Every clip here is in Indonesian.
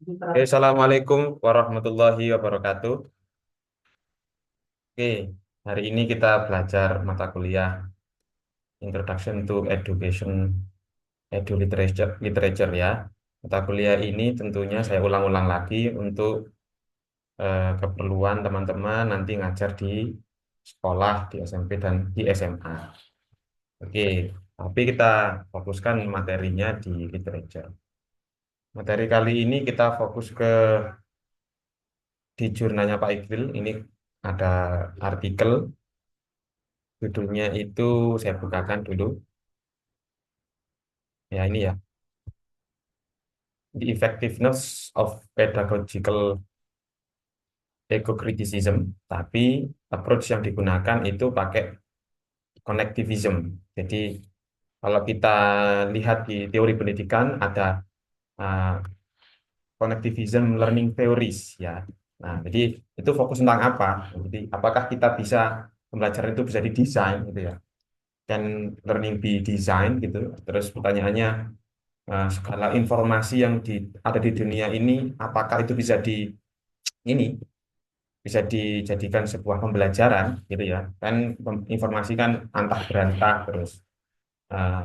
Oke, Assalamualaikum warahmatullahi wabarakatuh. Oke, hari ini kita belajar mata kuliah Introduction to Education, Literature ya. Mata kuliah ini tentunya saya ulang-ulang lagi untuk keperluan teman-teman nanti ngajar di sekolah, di SMP dan di SMA. Oke, tapi kita fokuskan materinya di literature. Materi kali ini kita fokus ke di jurnalnya Pak Iqbal. Ini ada artikel. Judulnya itu saya bukakan dulu. Ya ini ya, The Effectiveness of Pedagogical Ego-Criticism. Tapi approach yang digunakan itu pakai connectivism. Jadi kalau kita lihat di teori pendidikan ada uh, connectivism learning theories ya. Nah, jadi itu fokus tentang apa? Jadi apakah kita bisa pembelajaran itu bisa didesain gitu ya? Can learning be design gitu? Terus pertanyaannya segala informasi yang ada di dunia ini, apakah itu bisa ini bisa dijadikan sebuah pembelajaran gitu ya? Kan informasi kan antah berantah terus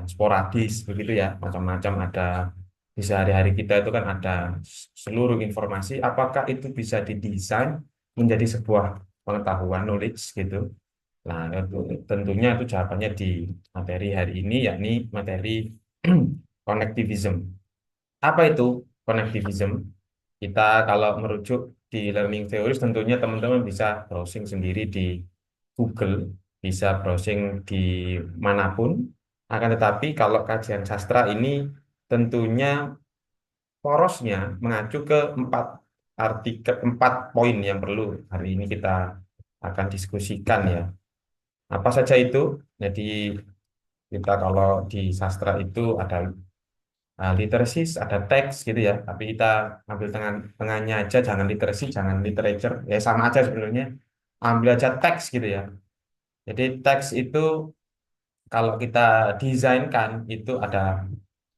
sporadis begitu ya, macam-macam ada di sehari-hari kita itu kan ada seluruh informasi. Apakah itu bisa didesain menjadi sebuah pengetahuan knowledge gitu? Nah, tentunya itu jawabannya di materi hari ini, yakni materi connectivism. Apa itu connectivism? Kita kalau merujuk di learning theories tentunya teman-teman bisa browsing sendiri di Google, bisa browsing di manapun. Akan tetapi kalau kajian sastra ini tentunya porosnya mengacu ke empat poin yang perlu hari ini kita akan diskusikan ya. Apa saja itu? Jadi kita kalau di sastra itu ada literacy, ada teks gitu ya. Tapi kita ambil tengahnya aja, jangan literacy, jangan literature. Ya sama aja sebenarnya. Ambil aja teks gitu ya. Jadi teks itu kalau kita desainkan itu ada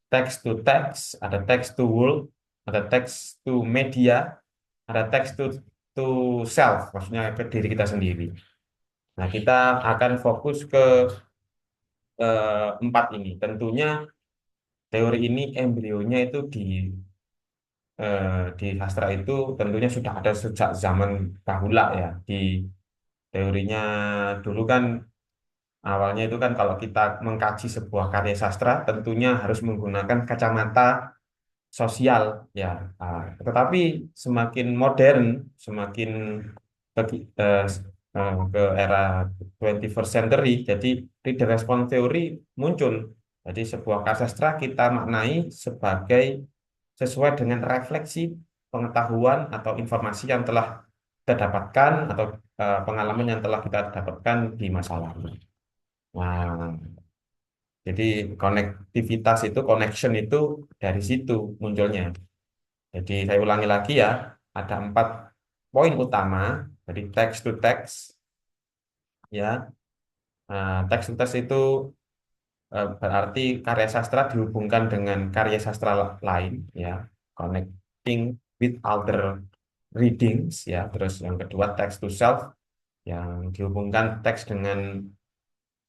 text to text, ada text to world, ada text to media, ada text to self, maksudnya ke diri kita sendiri. Nah, kita akan fokus ke empat ini. Tentunya teori ini embrionya itu di sastra itu tentunya sudah ada sejak zaman dahulu ya. Di teorinya dulu kan awalnya itu kan kalau kita mengkaji sebuah karya sastra tentunya harus menggunakan kacamata sosial ya. Ah, tetapi semakin modern, semakin ke, eh, ke era 21st century, jadi reader response theory muncul. Jadi sebuah karya sastra kita maknai sebagai sesuai dengan refleksi pengetahuan atau informasi yang telah kita dapatkan atau pengalaman yang telah kita dapatkan di masa lalu. Nah, jadi konektivitas itu, connection itu dari situ munculnya. Jadi saya ulangi lagi ya, ada empat poin utama. Jadi text to text, ya. Nah, text to text itu berarti karya sastra dihubungkan dengan karya sastra lain, ya. Connecting with other readings, ya. Terus yang kedua text to self, yang dihubungkan teks dengan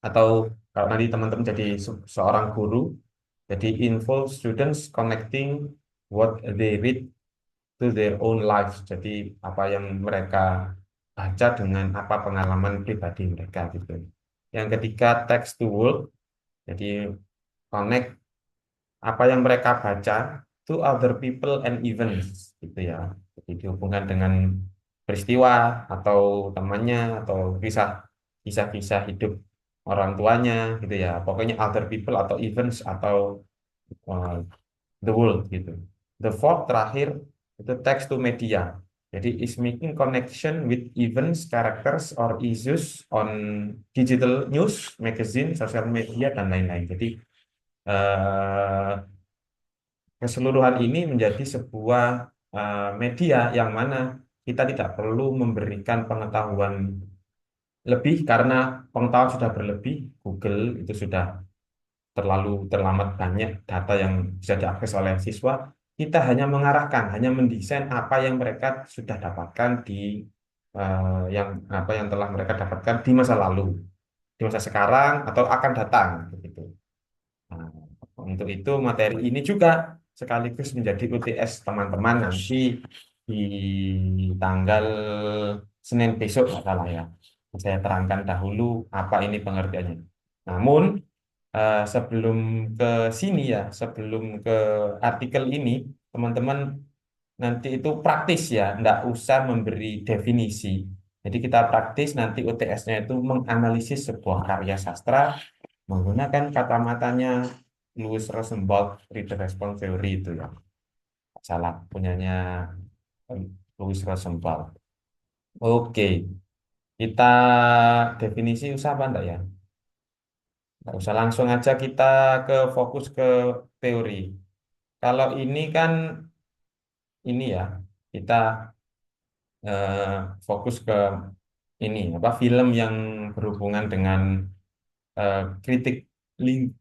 atau kalau nanti teman-teman jadi seorang guru, jadi involve students connecting what they read to their own lives. Jadi apa yang mereka baca dengan apa pengalaman pribadi mereka gitu. Yang ketiga text to world. Jadi connect apa yang mereka baca to other people and events gitu ya. Jadi dihubungkan dengan peristiwa atau temannya atau kisah-kisah hidup orang tuanya gitu ya. Pokoknya other people atau events atau uh, the world gitu. The fourth terakhir itu text to media. Jadi is making connection with events, characters, or issues on digital news, magazine, social media dan lain-lain. Jadi eh, keseluruhan ini menjadi sebuah media yang mana kita tidak perlu memberikan pengetahuan lebih karena pengetahuan sudah berlebih. Google itu sudah terlalu terlamat banyak data yang bisa diakses oleh siswa. kita hanya mengarahkan, hanya mendesain apa yang mereka sudah dapatkan di yang apa yang telah mereka dapatkan di masa lalu, di masa sekarang atau akan datang begitu. Nah, untuk itu materi ini juga sekaligus menjadi UTS teman-teman nanti di tanggal Senin besok nggak salah ya. Saya terangkan dahulu apa ini pengertiannya. Namun sebelum ke sini ya, sebelum ke artikel ini, teman-teman nanti itu praktis ya, nggak usah memberi definisi. Jadi kita praktis nanti UTS-nya itu menganalisis sebuah karya sastra menggunakan kata-matanya Louis Rosenberg Reader Response Theory itu ya. Salah punyanya Louis Rosenberg. Oke, kita definisi usah apa enggak ya? Nggak usah langsung aja kita ke fokus ke teori. Kalau ini kan ini ya, kita eh, fokus ke ini apa film yang berhubungan dengan eh, kritik ling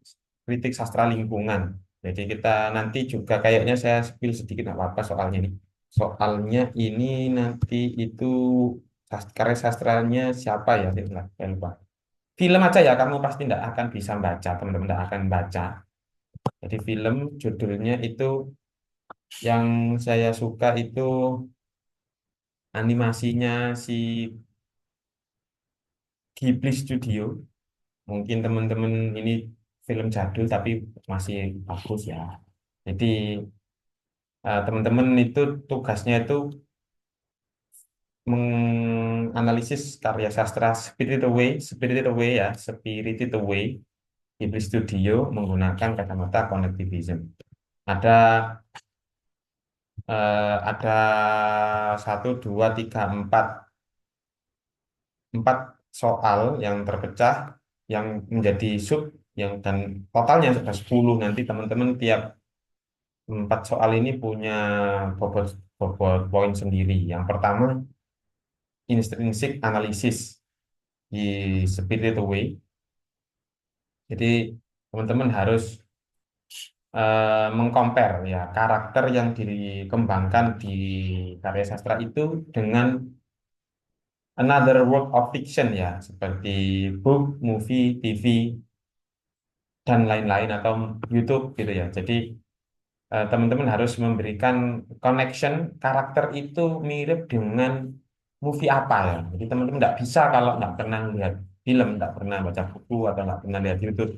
kritik sastra lingkungan. Jadi kita nanti juga kayaknya saya spill sedikit nggak apa-apa soalnya ini. Soalnya ini nanti itu karya sastranya siapa ya? Saya lupa. Film aja ya, kamu pasti tidak akan bisa baca, teman-teman tidak akan baca. Jadi film judulnya itu yang saya suka itu animasinya si Ghibli Studio. Mungkin teman-teman ini film jadul tapi masih bagus ya. Jadi teman-teman itu tugasnya itu menganalisis karya sastra Spirited Away ya, Spirited Away Ghibli Studio menggunakan kacamata connectivism. Ada ada satu, dua, tiga, empat soal yang terpecah yang menjadi sub yang dan totalnya sudah 10. Nanti teman-teman tiap empat soal ini punya bobot bobot poin sendiri. Yang pertama intrinsic analysis di Spirited Away. Jadi teman-teman harus mengcompare ya karakter yang dikembangkan di karya sastra itu dengan another work of fiction ya seperti book, movie, TV dan lain-lain atau YouTube gitu ya. Jadi teman-teman harus memberikan connection karakter itu mirip dengan movie apa ya. Jadi teman-teman nggak bisa kalau nggak pernah lihat film, nggak pernah baca buku atau nggak pernah lihat YouTube,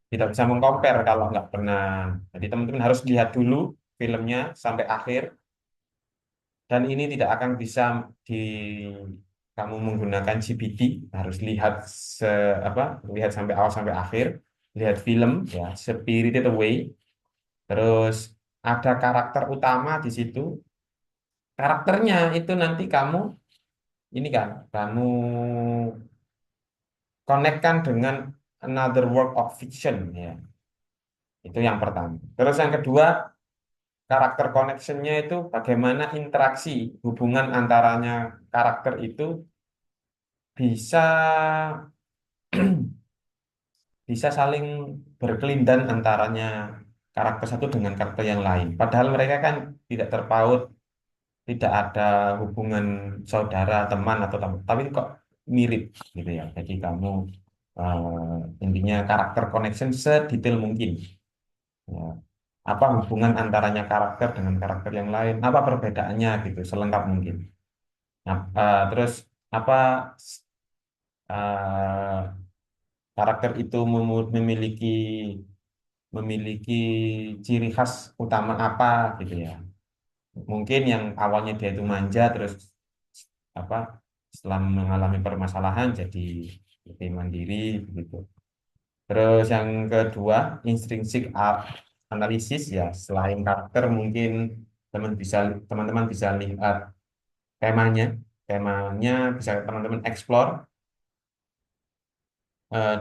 tidak bisa mengcompare kalau nggak pernah. Jadi teman-teman harus lihat dulu filmnya sampai akhir dan ini tidak akan bisa di kamu menggunakan GPT harus lihat se apa lihat sampai awal sampai akhir, lihat film ya Spirited Away. Terus ada karakter utama di situ. Karakternya itu nanti kamu ini kan, kamu konekkan dengan another work of fiction ya. Itu yang pertama. Terus yang kedua, karakter connectionnya itu bagaimana interaksi hubungan antaranya karakter itu bisa bisa saling berkelindan antaranya karakter satu dengan karakter yang lain. Padahal mereka kan tidak terpaut, tidak ada hubungan saudara, teman atau tapi kok mirip gitu ya. Jadi kamu intinya karakter connection sedetail mungkin. Ya. Apa hubungan antaranya karakter dengan karakter yang lain? Apa perbedaannya gitu, selengkap mungkin. Nah, terus apa eh, karakter itu memiliki memiliki ciri khas utama apa gitu ya. Mungkin yang awalnya dia itu manja terus apa setelah mengalami permasalahan jadi lebih mandiri begitu. Terus yang kedua, analisis ya. Selain karakter mungkin teman-teman bisa lihat temanya. Temanya bisa teman-teman explore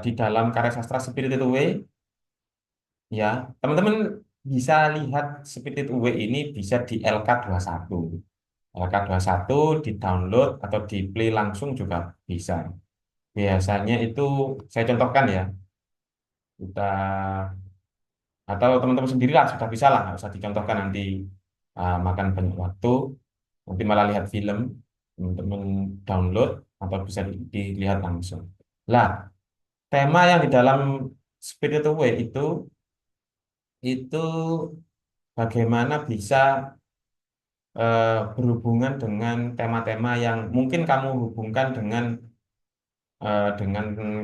di dalam karya sastra Spirited Away ya. Teman-teman bisa lihat Spirited Away ini bisa di LK21. LK21 di download atau di play langsung juga bisa. Biasanya itu saya contohkan ya, kita atau teman-teman sendirilah sudah bisa lah, nggak usah dicontohkan nanti. makan banyak waktu, nanti malah lihat film, teman-teman download atau bisa dilihat langsung. Lah, tema yang di dalam Spirit Away itu bagaimana bisa berhubungan dengan tema-tema yang mungkin kamu hubungkan dengan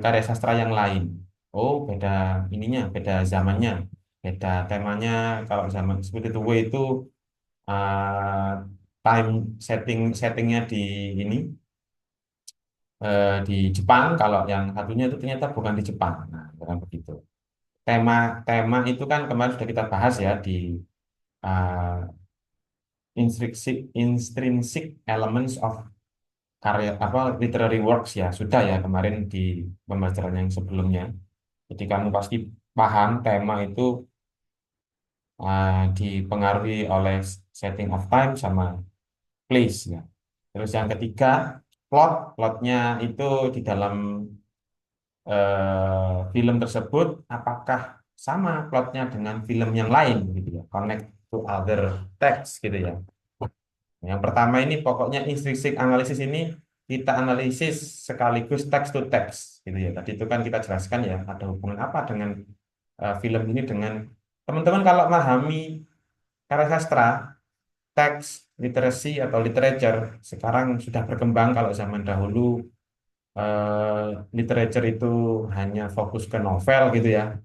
karya sastra yang lain. Oh, beda ininya, beda zamannya, beda temanya. Kalau zaman Spirit Away itu eh, time settingnya di ini di Jepang. Kalau yang satunya itu ternyata bukan di Jepang. Nah, bukan begitu. Tema tema itu kan kemarin sudah kita bahas ya di uh, intrinsic elements of karya apa literary works ya sudah ya kemarin di pembelajaran yang sebelumnya. Jadi kamu pasti paham tema itu dipengaruhi oleh setting of time sama place ya. Terus yang ketiga plotnya itu di dalam film tersebut apakah sama plotnya dengan film yang lain gitu ya, connect to other text gitu ya. Yang pertama ini pokoknya intrinsic analysis ini kita analisis sekaligus text to text gitu ya. Tadi itu kan kita jelaskan ya ada hubungan apa dengan film ini dengan teman-teman kalau memahami karya sastra, teks, literasi atau literature sekarang sudah berkembang. Kalau zaman dahulu literature itu hanya fokus ke novel gitu ya.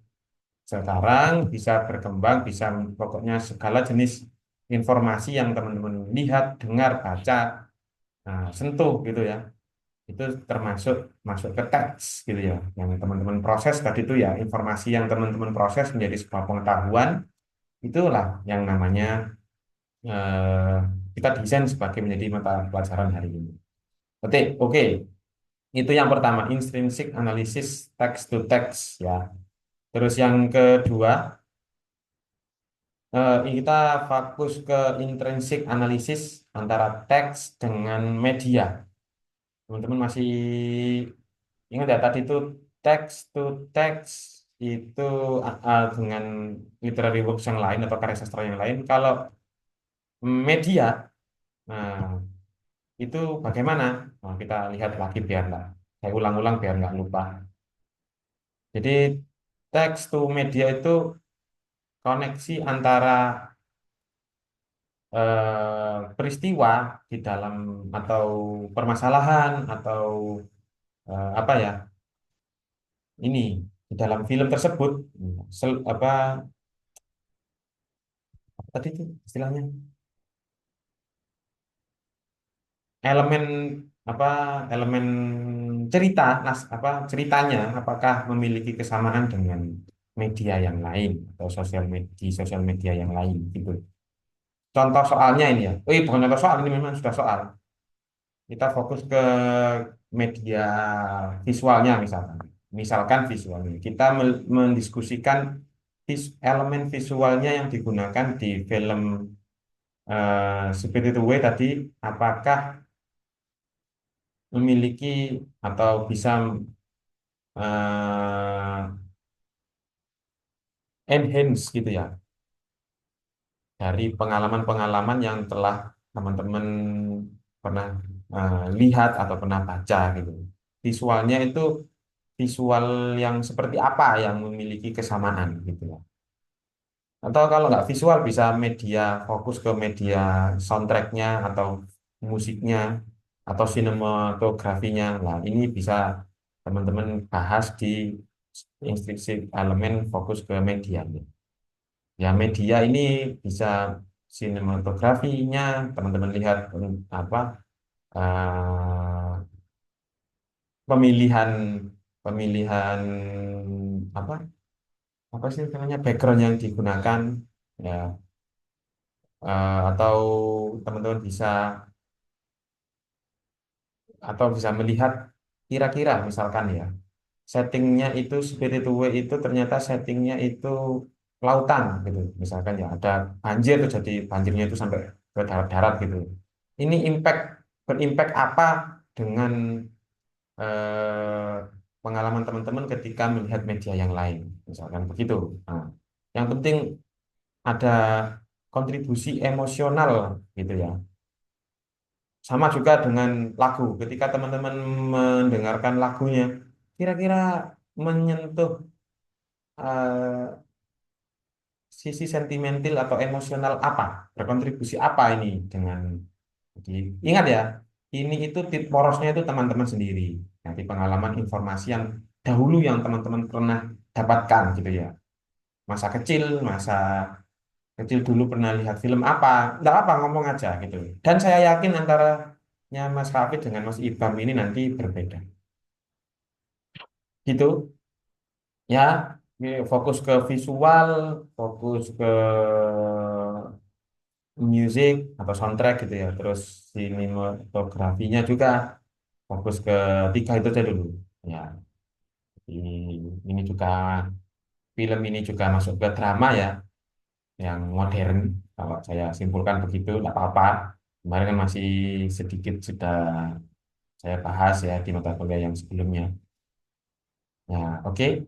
Sekarang bisa berkembang, bisa pokoknya segala jenis informasi yang teman-teman lihat, dengar, baca, sentuh gitu ya. Itu termasuk masuk ke teks gitu ya. Yang teman-teman proses tadi itu ya, informasi yang teman-teman proses menjadi sebuah pengetahuan, itulah yang namanya eh, kita desain sebagai menjadi mata pelajaran hari ini. Oke, oke. Itu yang pertama, intrinsic analysis text to text ya. Terus yang kedua, kita fokus ke intrinsic analysis antara teks dengan media. Teman-teman masih ingat ya tadi itu text to text itu dengan literary works yang lain atau karya sastra yang lain. Kalau media, nah itu bagaimana? Nah, kita lihat lagi biar nggak, saya ulang-ulang biar nggak lupa. Jadi teks to media itu koneksi antara peristiwa di dalam atau permasalahan atau apa ya ini di dalam film tersebut apa tadi itu istilahnya elemen apa elemen cerita apa ceritanya apakah memiliki kesamaan dengan media yang lain atau sosial media yang lain gitu. Contoh soalnya ini ya. Bukan contoh soal, ini memang sudah soal. Kita fokus ke media visualnya misalkan. Misalkan visualnya. Kita mendiskusikan elemen visualnya yang digunakan di film Spirited Away tadi, apakah memiliki atau bisa eh, enhance gitu ya dari pengalaman-pengalaman yang telah teman-teman pernah lihat atau pernah baca gitu. Visualnya itu visual yang seperti apa yang memiliki kesamaan gitu ya. Atau kalau nggak visual bisa media fokus ke media soundtracknya atau musiknya atau sinematografinya. Nah, ini bisa teman-teman bahas di instruksi elemen fokus ke media. Ya, media ini bisa sinematografinya, teman-teman lihat apa pemilihan pemilihan apa apa sih namanya background yang digunakan ya atau teman-teman bisa melihat kira-kira misalkan ya settingnya itu Spirit Away itu ternyata settingnya itu lautan gitu misalkan ya ada banjir tuh jadi banjirnya itu sampai ke darat-darat gitu ini berimpact apa dengan eh, pengalaman teman-teman ketika melihat media yang lain misalkan begitu. Nah, yang penting ada kontribusi emosional gitu ya. Sama juga dengan lagu. Ketika teman-teman mendengarkan lagunya, kira-kira menyentuh eh, sisi sentimental atau emosional apa, berkontribusi apa ini dengan jadi, ingat ya, ini itu porosnya itu teman-teman sendiri. Nanti pengalaman informasi yang dahulu yang teman-teman pernah dapatkan gitu ya. Masa kecil, masa kecil dulu pernah lihat film apa, enggak apa ngomong aja gitu. Dan saya yakin antaranya Mas Hafid dengan Mas Ibam ini nanti berbeda. Gitu ya, fokus ke visual, fokus ke music atau soundtrack gitu ya. Terus sinematografinya juga fokus ke tiga itu aja dulu. Ya, ini juga film ini juga masuk ke drama ya, yang modern. Kalau saya simpulkan begitu, tidak apa-apa. Kemarin kan masih sedikit sudah saya bahas ya di mata kuliah yang sebelumnya. Ya, oke.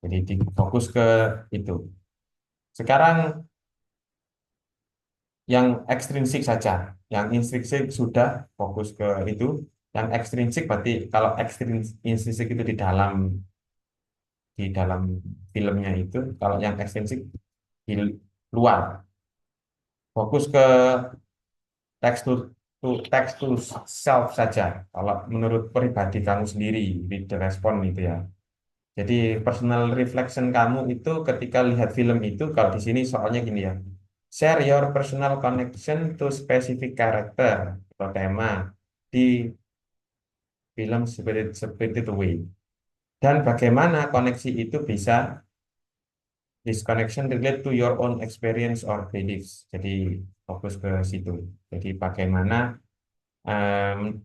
Jadi fokus ke itu. Sekarang yang ekstrinsik saja. Yang intrinsik sudah fokus ke itu. Yang ekstrinsik berarti kalau ekstrinsik itu di dalam filmnya itu, kalau yang ekstrinsik di luar. Fokus ke text to self saja. Kalau menurut pribadi kamu sendiri, read the response itu ya. Jadi personal reflection kamu itu ketika lihat film itu, kalau di sini soalnya gini ya. Share your personal connection to specific character atau tema di film Spirited Away. Dan bagaimana koneksi itu bisa this connection relate to your own experience or beliefs. Jadi fokus ke situ. Jadi bagaimana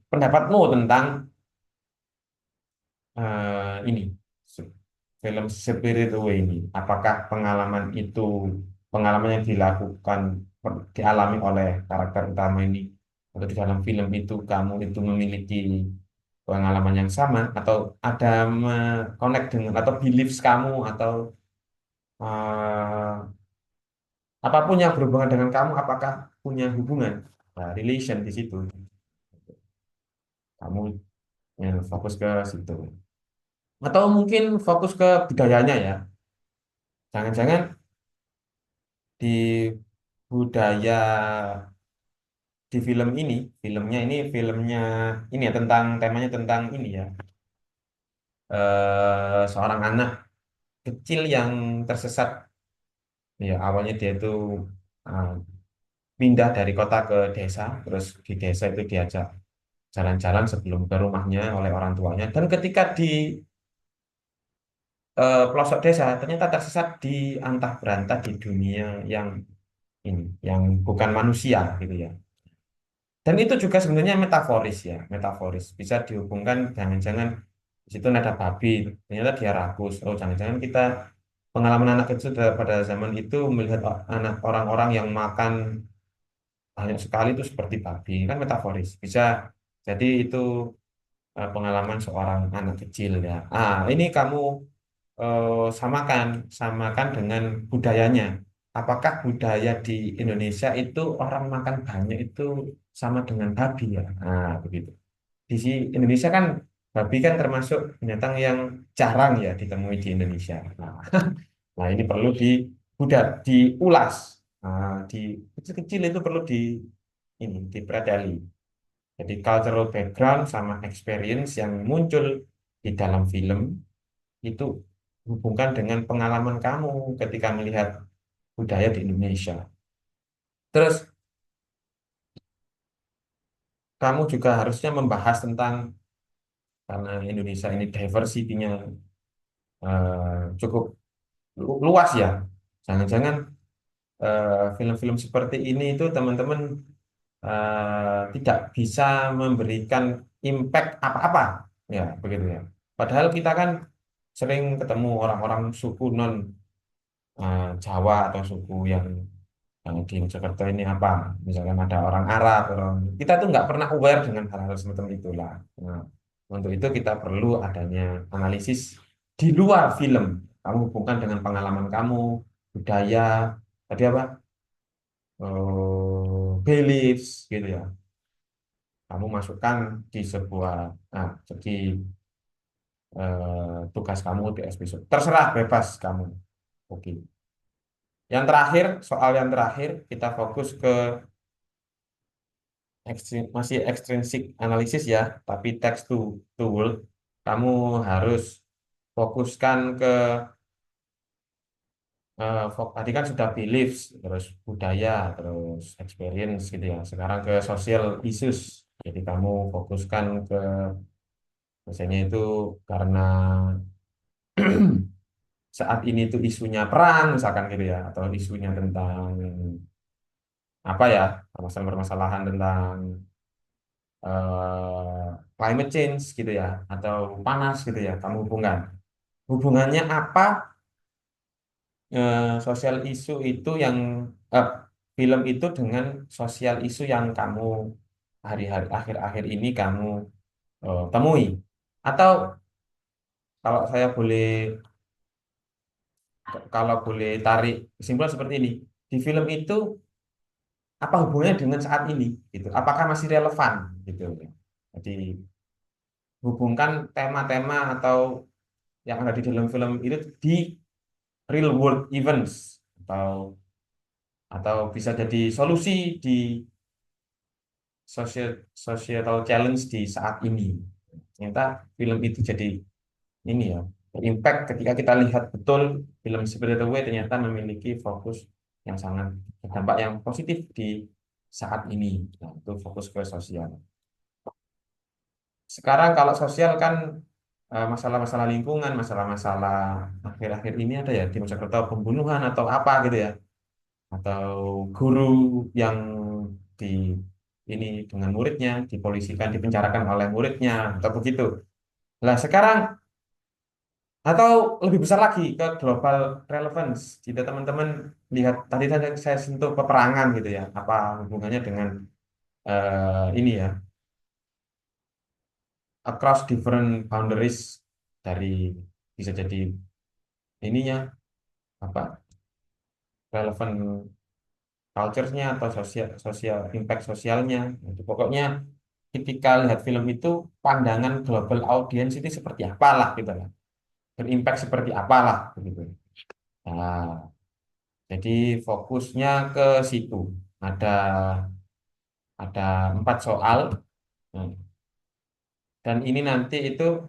pendapatmu tentang ini film Spirit Away ini. Apakah pengalaman yang dialami oleh karakter utama ini atau di dalam film itu kamu itu memiliki pengalaman yang sama atau ada connect dengan atau beliefs kamu atau eh, apapun yang berhubungan dengan kamu apakah punya hubungan relation di situ kamu fokus ke situ atau mungkin fokus ke budayanya ya. Jangan-jangan di budaya di filmnya ini ya tentang temanya tentang ini ya, seorang anak kecil yang tersesat ya awalnya dia itu eh, pindah dari kota ke desa, terus di desa itu diajak jalan-jalan sebelum ke rumahnya oleh orang tuanya, dan ketika di pelosok desa ternyata tersesat di antah berantah di dunia yang ini yang bukan manusia gitu ya. Dan itu juga sebenarnya metaforis ya, metaforis. Bisa dihubungkan jangan-jangan di situ ada babi, ternyata dia rakus. Oh, jangan-jangan kita pengalaman anak kecil pada zaman itu melihat anak orang-orang yang makan banyak sekali itu seperti babi, kan metaforis. Bisa jadi itu pengalaman seorang anak kecil ya. Ini kamu eh, samakan, samakan dengan budayanya. Apakah budaya di Indonesia itu orang makan banyak itu sama dengan babi ya? Begitu. Indonesia kan babi kan termasuk binatang yang jarang ya ditemui di Indonesia. Nah, ini perlu diulas. Di kecil-kecil itu perlu dipelajari. Jadi cultural background sama experience yang muncul di dalam film itu hubungkan dengan pengalaman kamu ketika melihat budaya di Indonesia. Terus kamu juga harusnya membahas tentang karena Indonesia ini diversity-nya cukup luas ya. Jangan-jangan film-film seperti ini itu teman-teman tidak bisa memberikan impact apa-apa, ya begitu ya. Padahal kita kan sering ketemu orang-orang suku non Jawa atau suku yang di Jakarta ini apa, misalkan ada orang Arab, kita tuh nggak pernah aware dengan hal-hal semacam itulah. Nah, untuk itu kita perlu adanya analisis di luar film. Kamu hubungkan dengan pengalaman kamu, budaya, tadi apa? beliefs gitu ya. Kamu masukkan di sebuah, jadi tugas kamu di episode. Terserah, bebas kamu. Oke. Yang terakhir, soal yang terakhir, kita fokus ke masih extrinsic analysis ya, tapi text to world. Kamu harus fokuskan ke tadi kan sudah beliefs, terus budaya, terus experience gitu ya. Sekarang ke social issues. Jadi kamu fokuskan ke misalnya itu karena saat ini tuh isunya perang misalkan gitu ya, atau isunya tentang apa ya, permasalahan-permasalahan tentang climate change gitu ya, atau panas gitu ya. Kamu hubungannya apa, sosial isu itu yang eh, film itu dengan sosial isu yang kamu hari-hari akhir-akhir ini kamu temui. Atau kalau saya boleh kalau boleh tarik kesimpulan seperti ini, di film itu apa hubungannya dengan saat ini gitu? Apakah masih relevan gitu? Jadi hubungkan tema-tema atau yang ada di dalam film itu di real world events, atau bisa jadi solusi di societal challenge di saat ini. Ternyata film itu jadi ini ya, impact ketika kita lihat betul film Spirited Away ternyata memiliki fokus yang sangat dampak yang positif di saat ini. Nah, itu fokus ke sosial. Sekarang kalau sosial kan masalah-masalah lingkungan, masalah-masalah akhir-akhir ini ada ya di Mojokerto, pembunuhan atau apa gitu ya, atau guru yang di ini dengan muridnya dipolisikan, dipenjarakan oleh muridnya atau begitu. Nah, sekarang atau lebih besar lagi ke global relevance. Jika teman-teman lihat tadi tadi saya sentuh peperangan gitu ya, apa hubungannya dengan ini ya, across different boundaries, dari bisa jadi ininya apa, relevan culture-nya atau sosial sosial impact sosialnya. Itu pokoknya ketika lihat film itu pandangan global audience itu seperti apalah gitu lah, berimpact seperti apalah begitu. Nah, jadi fokusnya ke situ. Ada ada 4 soal. Nah, dan ini nanti itu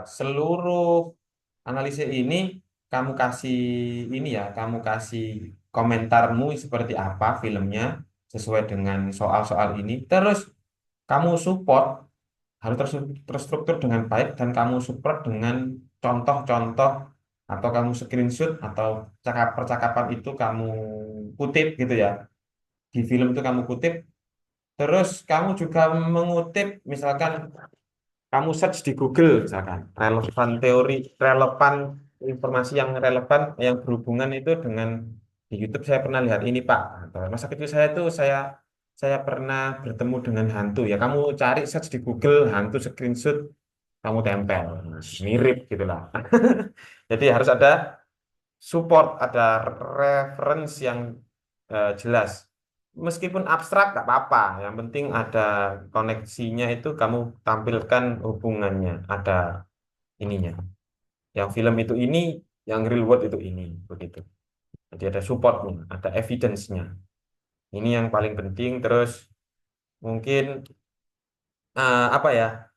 seluruh analisis ini kamu kasih ini ya, kamu kasih komentarmu seperti apa filmnya sesuai dengan soal-soal ini. Terus kamu support, harus terstruktur dengan baik, dan kamu support dengan contoh-contoh, atau kamu screenshot, atau percakapan itu kamu kutip gitu ya. Di film itu kamu kutip, terus kamu juga mengutip, misalkan kamu search di Google misalkan relevan teori, relevan informasi yang relevan yang berhubungan itu dengan di YouTube saya pernah lihat ini Pak, atau masa kecil saya itu saya pernah bertemu dengan hantu ya, kamu cari search di Google hantu screenshot, kamu tempel. Nah, mirip gitulah. Jadi harus ada support, ada reference yang jelas. Meskipun abstrak nggak apa-apa, yang penting ada koneksinya, itu kamu tampilkan hubungannya, ada ininya. Yang film itu ini, yang real world itu ini, begitu. Jadi ada supportnya, ada evidence-nya. Ini yang paling penting. Terus mungkin apa ya?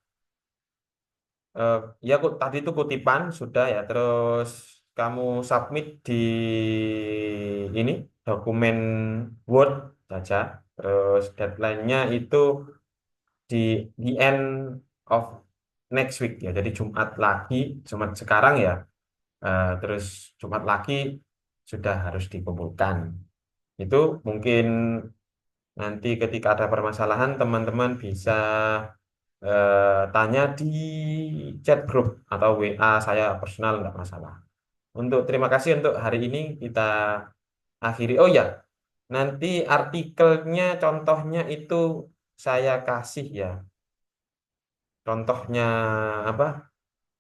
eh, ya tadi itu kutipan sudah ya. Terus kamu submit di ini dokumen Word saja. Terus deadline-nya itu di end of next week ya. Jadi Jumat sekarang ya. Terus Jumat lagi sudah harus dikumpulkan. Itu mungkin nanti ketika ada permasalahan teman-teman bisa tanya di chat group atau WA saya personal, nggak masalah. Untuk terima kasih untuk hari ini kita akhiri. Oh ya, nanti artikelnya contohnya itu saya kasih ya. Contohnya apa?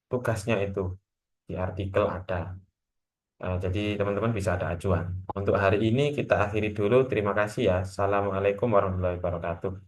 Tugasnya itu di artikel ada. Jadi teman-teman bisa ada acuan. Untuk hari ini kita akhiri dulu. Terima kasih ya. Assalamualaikum warahmatullahi wabarakatuh.